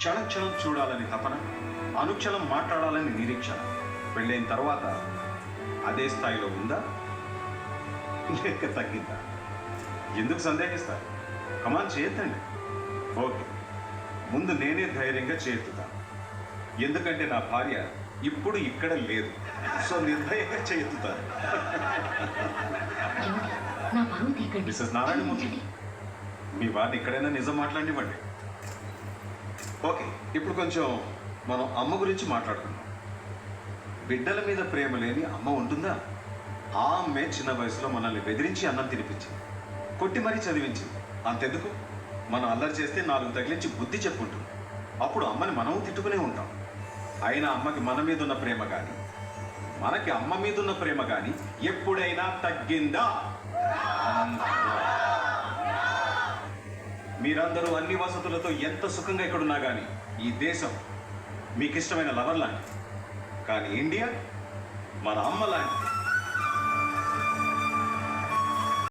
క్షణం క్షణం చూడాలని తపన, అనుక్షణం మాట్లాడాలని నిరీక్షణ పెళ్ళైన తర్వాత అదే స్థాయిలో ఉందా లేక తగ్గిందా? ఎందుకు సందేహిస్తారు? కమాన్ చేయొద్దండి. ఓకే, ముందు నేనే ధైర్యంగా చేతుతాను. ఎందుకంటే నా భార్య ఇప్పుడు ఇక్కడ లేదు. సో నిర్భయంగా చేతుతాను. మిస్సెస్ నారాయణమూర్తి, మీ వారిని ఎక్కడైనా నిజం మాట్లాడివ్వండి. ఓకే, ఇప్పుడు కొంచెం మనం అమ్మ గురించి మాట్లాడుకుందాం. బిడ్డల మీద ప్రేమ లేని అమ్మ ఉంటుందా? ఆ అమ్మే చిన్న వయసులో మనల్ని బెదిరించి అన్నం తినిపించింది, కొట్టి మరీ చదివించింది. అంతెందుకు, మనం అల్లరి చేస్తే 4 తగిలించి బుద్ధి చెప్పుకుంటుంది. అప్పుడు అమ్మని మనము తిట్టుకునే ఉంటాం. అయినా అమ్మకి మన మీద ఉన్న ప్రేమ కానీ, మనకి అమ్మ మీద ఉన్న ప్రేమ కానీ ఎప్పుడైనా తగ్గిందా? మీరందరూ అన్ని వసతులతో ఎంత సుఖంగా ఇక్కడున్నా కానీ ఈ దేశం మీకు ఇష్టమైన లవర్ లాంటి, కానీ ఇండియా మన అమ్మ లాంటి.